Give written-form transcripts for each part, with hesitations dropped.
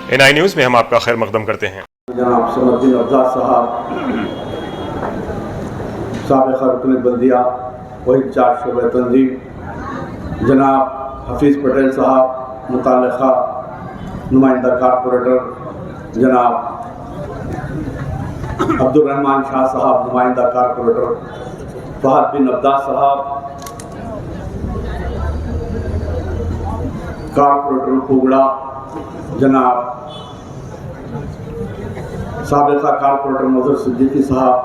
NI news میں ہم آپ کا خیر مقدم کرتے ہیں۔ جناب سمد الدین افزال صاحب سابق رکن بلدیہ وحید 4 شعبہ تنظیم، جناب حفیظ پٹیل صاحب متعلقہ نمائندہ کارپوریٹر، جناب عبدالرحمان شاہ صاحب نمائندہ کارپوریٹر، فہد بن عباس صاحب کارپوریٹر پوگڑا، جناب سابقہ کارپوریٹر مظہر صدیقی صاحب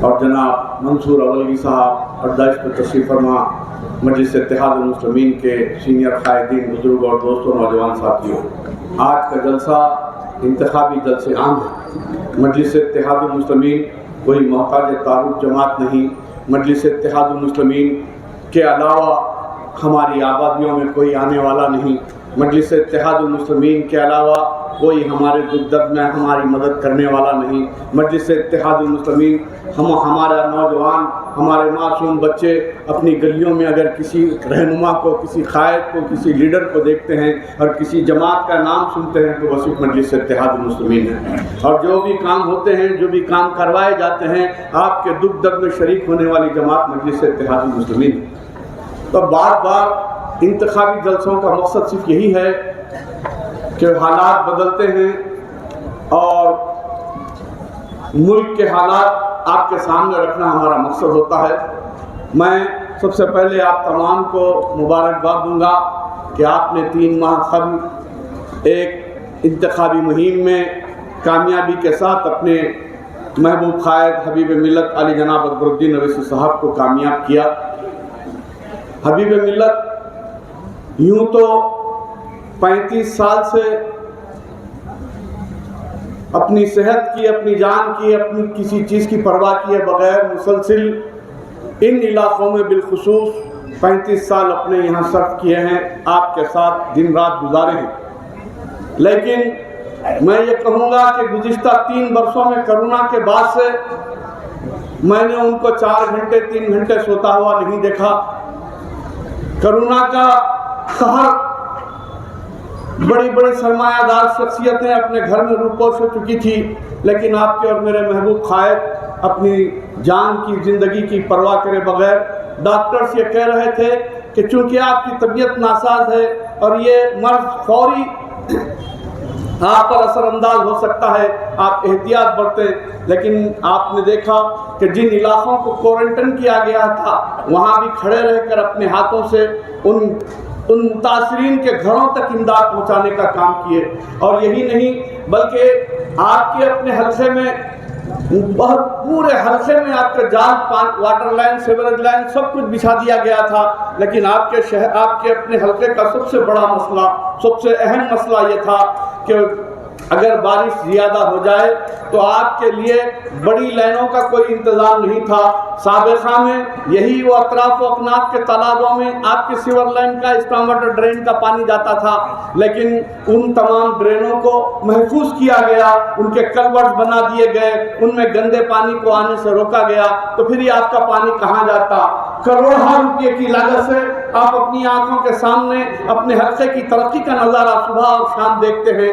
اور جناب منصور اولگی صاحب اور دائش پر تشریف فرما مجلس اتحاد المسلمین کے سینئر قائدین، بزرگ اور دوستوں، نوجوان ساتھیوں، آج کا جلسہ انتخابی جلسے عام ہے۔ مجلس اتحاد المسلمین کوئی محتاج تعارف جماعت نہیں۔ مجلس اتحاد المسلمین کے علاوہ ہماری آبادیوں میں کوئی آنے والا نہیں۔ مجلس اتحاد المسلمین کے علاوہ کوئی ہمارے دکھ درد میں ہماری مدد کرنے والا نہیں۔ مجلس اتحاد المسلمین ہمارا نوجوان، ہمارے معصوم بچے اپنی گلیوں میں اگر کسی رہنما کو، کسی قائد کو، کسی لیڈر کو دیکھتے ہیں اور کسی جماعت کا نام سنتے ہیں تو وہ صرف مجلس اتحاد المسلمین ہے۔ اور جو بھی کام ہوتے ہیں، جو بھی کام کروائے جاتے ہیں، آپ کے دکھ درد میں شریک ہونے والی جماعت مجلس اتحاد المسلمین ہے۔ تو بار بار انتخابی جلسوں کا مقصد صرف یہی ہے کہ حالات بدلتے ہیں اور ملک کے حالات آپ کے سامنے رکھنا ہمارا مقصد ہوتا ہے۔ میں سب سے پہلے آپ تمام کو مبارکباد دوں گا کہ آپ نے 3 ماہ قبل ایک انتخابی مہم میں کامیابی کے ساتھ اپنے محبوب قائد حبیب ملت علی جناب اکبر الدین اویسی صاحب کو کامیاب کیا۔ حبیب ملت یوں تو 35 سال سے اپنی صحت کی، اپنی جان کی، اپنی کسی چیز کی پرواہ کیے بغیر مسلسل ان علاقوں میں بالخصوص 35 سال اپنے یہاں صرف کیے ہیں، آپ کے ساتھ دن رات گزارے ہیں۔ لیکن میں یہ کہوں گا کہ گزشتہ 3 برسوں میں کرونا کے بعد سے میں نے ان کو 4 گھنٹے 3 گھنٹے سوتا ہوا نہیں دیکھا۔ کرونا کا قہر بڑی بڑی سرمایہ دار شخصیتیں اپنے گھر میں روپوش ہو چکی تھی، لیکن آپ کے اور میرے محبوب قائد اپنی جان کی، زندگی کی پرواہ کرے بغیر، ڈاکٹرز یہ کہہ رہے تھے کہ چونکہ آپ کی طبیعت ناساز ہے اور یہ مرض فوری آپ پر اثر انداز ہو سکتا ہے، آپ احتیاط برتیں۔ لیکن آپ نے دیکھا کہ جن علاقوں کو کوارنٹائن کیا گیا تھا وہاں بھی کھڑے رہ کر اپنے ہاتھوں سے ان متاثرین کے گھروں تک امداد پہنچانے کا کام کیے۔ اور یہی نہیں بلکہ آپ کے اپنے حلقے میں، بہت پورے حلقے میں آپ کے جال، واٹر لائن، سیوریج لائن سب کچھ بچھا دیا گیا تھا، لیکن آپ کے اپنے حلقے کا سب سے بڑا مسئلہ، سب سے اہم مسئلہ یہ تھا کہ اگر بارش زیادہ ہو جائے تو آپ کے لیے بڑی لائنوں کا کوئی انتظام نہیں تھا۔ سابقہ میں یہی وہ اطراف و اکناف کے تالابوں میں آپ کی سیور لائن کا، اسٹارم واٹر ڈرین کا پانی جاتا تھا، لیکن ان تمام ڈرینوں کو محفوظ کیا گیا، ان کے کلورٹ بنا دیے گئے، ان میں گندے پانی کو آنے سے روکا گیا، تو پھر یہ آپ کا پانی کہاں جاتا؟ کروڑوں روپے کی لاگت سے آپ اپنی آنکھوں کے سامنے اپنے حلقے کی ترقی کا نظارہ صبح اور شام دیکھتے ہیں۔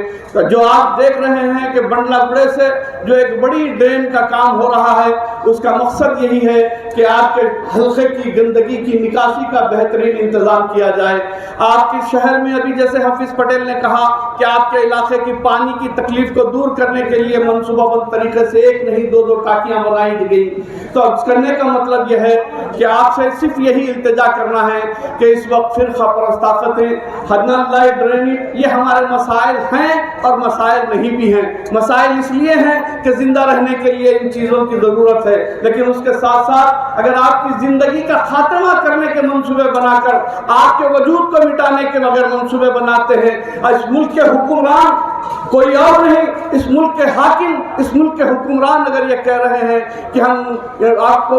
جو آپ دیکھ رہے ہیں کہ بنڈلہ گڑے سے جو ایک بڑی ڈرین کا کام ہو رہا ہے، اس کا مقصد یہی ہے کہ آپ کے حلقے کی گندگی کی نکاسی کا بہترین انتظام کیا جائے۔ آپ کے شہر میں ابھی جیسے حفیظ پٹیل نے کہا کہ آپ کے علاقے کی پانی کی تکلیف کو دور کرنے کے لیے منصوبہ بند طریقے سے 1 نہیں 2 ٹاکیاں بنائی گئی۔ تو اس کرنے کا مطلب یہ ہے کہ آپ سے صرف یہی التجا کرنا ہے کہ اس وقت فرقہ پرست طاقتیں، حدنان لائٹ ڈریننگ، یہ ہمارے مسائل ہیں اور مسائل نہیں بھی ہیں۔ مسائل اس لیے ہیں کہ زندہ رہنے کے لیے ان چیزوں کی ضرورت ہے، لیکن اس کے ساتھ ساتھ اگر آپ کی زندگی کا خاتمہ کرنے کے منصوبے بنا کر، آپ کے وجود کو مٹانے کے بغیر منصوبے بناتے ہیں، اس ملک کے حکمران کوئی اور نہیں، اس ملک کے حاکم، اس ملک کے حکمران اگر یہ کہہ رہے ہیں کہ ہم آپ کو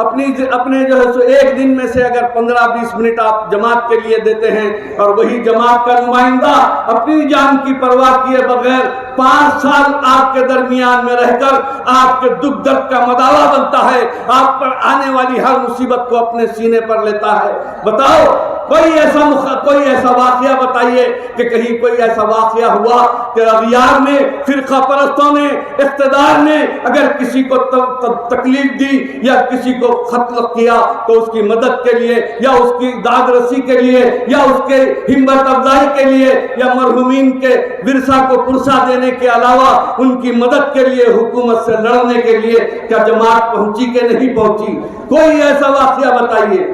اپنے جو ہے سو ایک دن میں سے اگر 15-20 منٹ آپ جماعت کے لیے دیتے ہیں اور وہی جماعت کا نمائندہ اپنی جان کی پرواہ کیے بغیر 5 سال آپ کے درمیان میں رہ کر آپ کے دکھ درد کا مداوا بنتا ہے، آپ پر آنے والی ہر مصیبت کو اپنے سینے پر لیتا ہے. بتاؤ کوئی ایسا واقعہ بتائیے کہ کہیں کوئی ایسا واقعہ ہوا کہ اغیار نے، فرقہ پرستوں نے، اقتدار نے اگر کسی کو تکلیف دی یا کسی کو قتل کیا تو اس کی مدد کے لیے یا اس کی داد رسی کے لیے یا اس کے ہمت افزائی کے لیے یا مرحومین کے ورثہ کو پرسہ دینے کے علاوہ ان کی مدد کے لیے، حکومت سے لڑنے کے لیے کیا جماعت پہنچی کہ نہیں پہنچی؟ کوئی ایسا واقعہ بتائیے،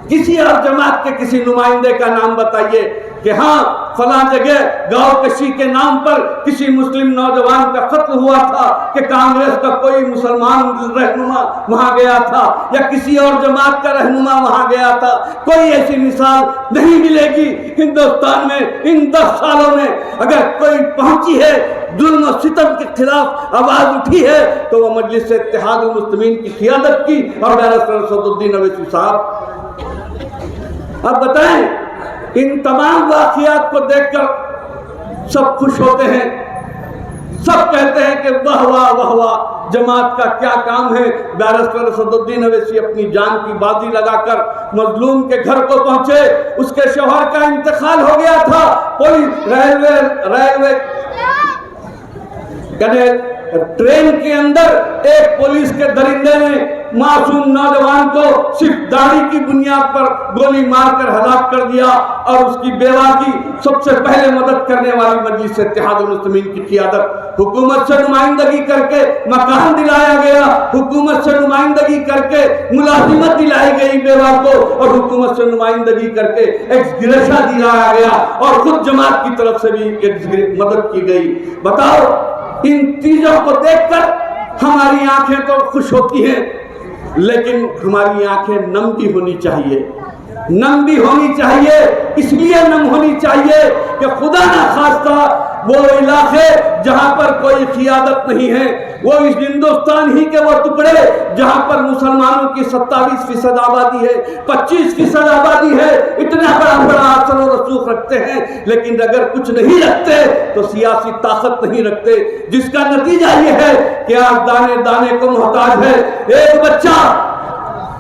کسی اور جماعت کے کسی نمائندے کا نام بتائیے کہ ہاں فلاں جگہ گاؤں کشی کے نام پر کسی مسلم نوجوان کا قتل ہوا تھا کہ کانگریس کا کوئی مسلمان رہنما وہاں گیا تھا یا کسی اور جماعت کا رہنما وہاں گیا تھا. کوئی ایسی مثال نہیں ملے گی ہندوستان میں. ان 10 سالوں میں اگر کوئی پہنچی ہے، ظلم و ستم کے خلاف آواز اٹھی ہے تو وہ مجلس اتحاد المسلمین کی قیادت کی اور بیرسٹر اسد الدین اویسی صاحب. اب بتائیں، ان تمام واقعات کو دیکھ کر سب خوش ہوتے ہیں، سب کہتے ہیں کہ واہ واہ واہ واہ، جماعت کا کیا کام ہے. بیرسٹر اسد الدین اویسی اپنی جان کی بازی لگا کر مظلوم کے گھر کو پہنچے. اس کے شوہر کا انتقال ہو گیا تھا. ریلوے ٹرین کے اندر ایک پولیس کے درندے نے معصوم نوجوان کو صرف داڑھی کی بنیاد پر گولی مار کر ہلاک کر دیا اور اس کی بیوہ کی سب سے پہلے مدد کرنے والی مجلس اتحاد المسلمین کی قیادت، حکومت سے نمائندگی کر کے مکان دلایا گیا، حکومت سے نمائندگی کر کے ملازمت دلائی گئی بیوہ کو اور حکومت سے نمائندگی کر کے ایکس گریشا دلایا گیا اور خود جماعت کی طرف سے بھی مدد کی گئی. بتاؤ، ان چیزوں کو دیکھ کر ہماری آنکھیں تو خوش ہوتی ہیں لیکن ہماری آنکھیں نم بھی ہونی چاہیے. نم بھی ہونی چاہیے. اس لیے نم ہونی چاہیے کہ خدا نہ خواستہ وہ علاقے جہاں پر کوئی قیادت نہیں ہے، وہ اس ہندوستان ہی کے وہ ٹکڑے جہاں پر مسلمانوں کی 27% آبادی ہے، 25% آبادی ہے، اتنا بڑا اثر و رسوخ رکھتے ہیں لیکن اگر کچھ نہیں رکھتے تو سیاسی طاقت نہیں رکھتے، جس کا نتیجہ یہ ہے کہ آج دانے دانے کو محتاج ہے. ایک بچہ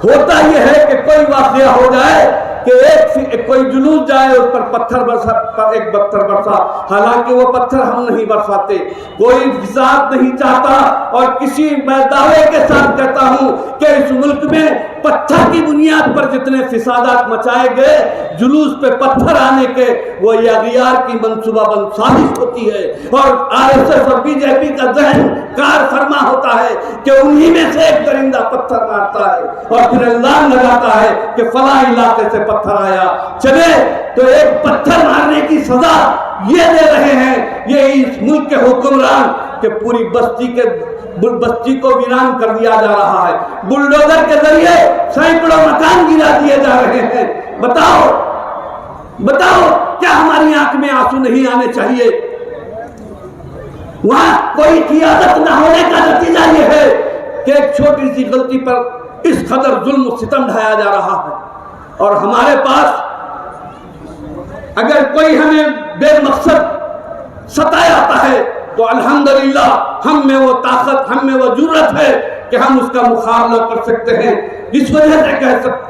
ہوتا یہ ہے کہ کوئی واقعہ ہو جائے کہ کوئی جلوس جائے، اس پر پتھر برسا، حالانکہ وہ پتھر ہم نہیں برساتے. کوئی فساد نہیں چاہتا اور کسی میں دعوے کے ساتھ کہتا ہوں کہ اس ملک میں پتھر کی بنیاد پر جتنے فسادات مچائے گئے، جلوس پہ پتھر آنے کے، وہ یہ اغیار کی منصوبہ بند سازش ہوتی ہے اور RSS اور BJP کا ذہن کار فرما ہوتا ہے کہ انہی میں سے ایک درندہ پتھر مارتا ہے اور پھر اعلان لگاتا ہے کہ فلاں علاقے سے پتھر آیا. چلے تو ایک پتھر مارنے کی سزا یہ دے رہے ہیں یہ اس ملک کے حکمران کہ پوری بستی کو ویران کر دیا جا رہا ہے، بلڈوزر کے ذریعے سینکڑوں مکان گرا دیے جا رہے ہیں. بتاؤ کیا ہماری آنکھ میں آنسو نہیں آنے چاہیے؟ وہاں کوئی قیادت نہ ہونے کا نتیجہ یہ ہے کہ ایک چھوٹی سی غلطی پر اس قدر ظلم و ستم ڈھایا جا رہا ہے. اور ہمارے پاس اگر کوئی ہمیں بے مقصد ستایا آتا ہے تو الحمدللہ ہم میں وہ طاقت، ہم میں وہ جرأت ہے کہ ہم اس کا مقابلہ کر سکتے ہیں. اس وجہ سے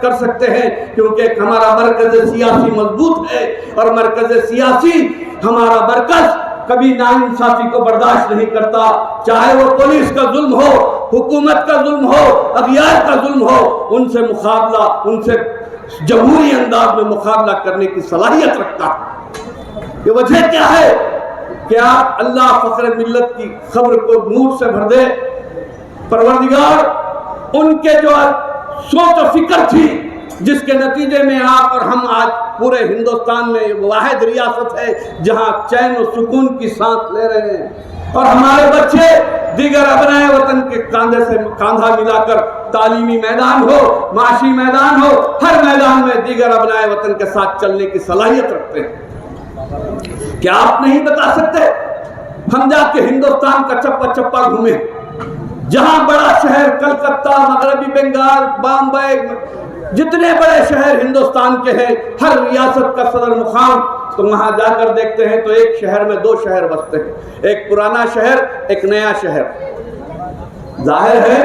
کر سکتے ہیں کیونکہ ہمارا مرکز سیاسی مضبوط ہے اور مرکز سیاسی ہمارا مرکز کبھی ناانصافی کو برداشت نہیں کرتا، چاہے وہ پولیس کا ظلم ہو، حکومت کا ظلم ہو، اغیار کا ظلم ہو. ان سے مقابلہ، ان سے جمہوری انداز میں مقابلہ کرنے کی صلاحیت رکھتا ہے. یہ وجہ کیا ہے کہ آپ اللہ فخر ملت کی خبر کو نور سے بھر دے. پروردگار ان کے جو سوچ و فکر تھی جس کے نتیجے میں آپ اور ہم آج پورے ہندوستان میں واحد ریاست ہے جہاں چین و سکون کی سانس لے رہے ہیں اور ہمارے بچے دیگر ابنائے وطن کے کاندھے سے کاندھا ملا کر تعلیمی میدان ہو، معاشی میدان ہو، ہر میدان میں دیگر ابنائے وطن کے ساتھ چلنے کی صلاحیت رکھتے ہیں. کیا آپ نہیں بتا سکتے؟ ہم جا کے ہندوستان کا چپا چپا گھومیں، جہاں بڑا شہر کلکتہ، مغربی بنگال، بامبے، جتنے بڑے شہر ہندوستان کے ہیں، ہر ریاست کا صدر مقام، تو وہاں جا کر دیکھتے ہیں تو ایک شہر میں 2 شہر بستے ہیں، ایک پرانا شہر، ایک نیا شہر۔ ظاہر ہے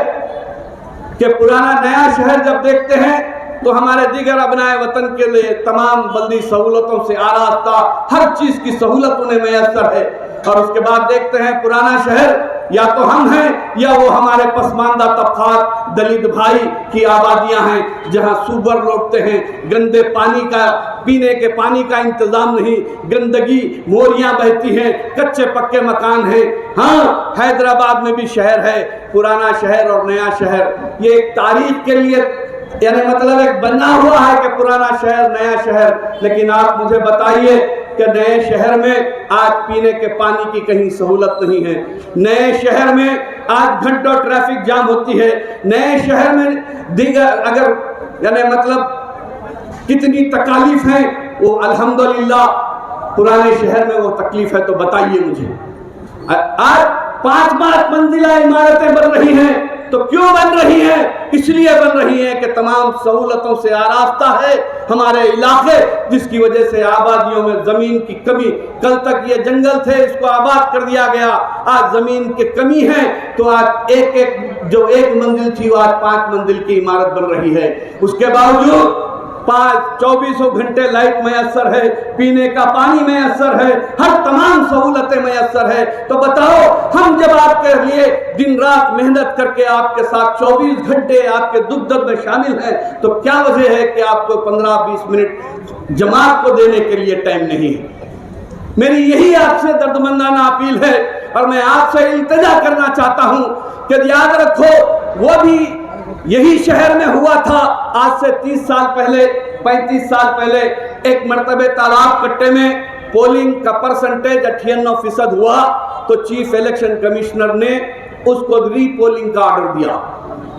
کہ پرانا نیا شہر جب دیکھتے ہیں تو ہمارے دیگر ابنائے وطن کے لیے تمام بلدی سہولتوں سے آراستہ، ہر چیز کی سہولت انہیں میسر ہے، اور اس کے بعد دیکھتے ہیں پرانا شہر یا تو ہم ہیں یا وہ ہمارے پسماندہ طبقات دلت بھائی کی آبادیاں ہیں، جہاں سوبر لوٹتے ہیں، گندے پانی کا، پینے کے پانی کا انتظام نہیں، گندگی، موریاں بہتی ہیں، کچے پکے مکان ہیں۔ ہاں، حیدرآباد میں بھی شہر ہے، پرانا شہر اور نیا شہر، یہ ایک تاریخ کے لیے یعنی مطلب ایک بنا ہوا ہے کہ پرانا شہر نیا شہر، لیکن آپ مجھے بتائیے کہ نئے شہر میں آج پینے کے پانی کی کہیں سہولت نہیں ہے، نئے شہر میں آج گھنٹوں ٹریفک جام ہوتی ہے، نئے شہر میں دیگر اگر یعنی مطلب کتنی تکالیف ہیں، وہ الحمدللہ پرانے شہر میں وہ تکلیف ہے تو بتائیے مجھے۔ آج 5 منزلہ عمارتیں بن رہی ہیں، تو کیوں بن رہی ہیں؟ اس لیے بن رہی ہیں کہ تمام سہولتوں سے آراستہ ہے ہمارے علاقے، جس کی وجہ سے آبادیوں میں زمین کی کمی، کل تک یہ جنگل تھے، اس کو آباد کر دیا گیا، آج زمین کی کمی ہے تو آج جو ایک منزل تھی وہ آج 5 منزل کی عمارت بن رہی ہے۔ اس کے باوجود 24 گھنٹے لائٹ میسر ہے، پینے کا پانی میسر ہے، ہر تمام سہولتیں میسر ہے، تو بتاؤ ہم جب آپ کے لیے دن رات محنت کر کے آپ کے ساتھ 24 گھنٹے آپ کے دکھ درد میں شامل ہیں، تو کیا وجہ ہے کہ آپ کو 15-20 منٹ جماعت کو دینے کے لیے ٹائم نہیں ہے؟ میری یہی آپ سے دردمندانہ اپیل ہے، اور میں آپ سے التجا کرنا چاہتا ہوں کہ یاد رکھو وہ بھی یہی شہر میں ہوا تھا آج سے 30 سال پہلے، 35 سال پہلے، ایک مرتبہ تالاب کٹے میں پولنگ کا پرسنٹیج 98% ہوا تو چیف الیکشن کمشنر نے اس کو ری پولنگ کا آرڈر دیا۔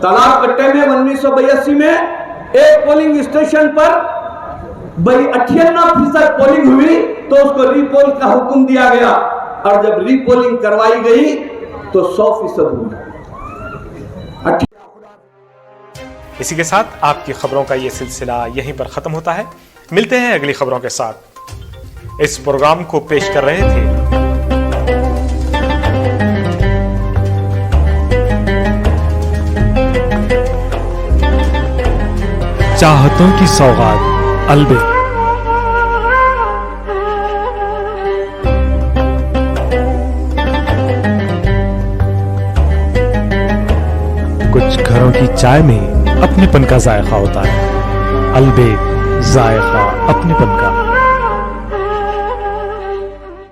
تالاب کٹے میں 1982 میں ایک پولنگ اسٹیشن پر 98% پولنگ ہوئی تو اس کو ری پول کا حکم دیا گیا، اور جب ری پولنگ کروائی گئی تو 100% ہوئی۔ اسی کے ساتھ آپ کی خبروں کا یہ سلسلہ یہیں پر ختم ہوتا ہے۔ ملتے ہیں اگلی خبروں کے ساتھ۔ اس پروگرام کو پیش کر رہے تھے چاہتوں کی سوغات البے۔ کچھ گھروں کی چائے میں اپنے پن کا ذائقہ ہوتا ہے، البے ذائقہ اپنے پن کا۔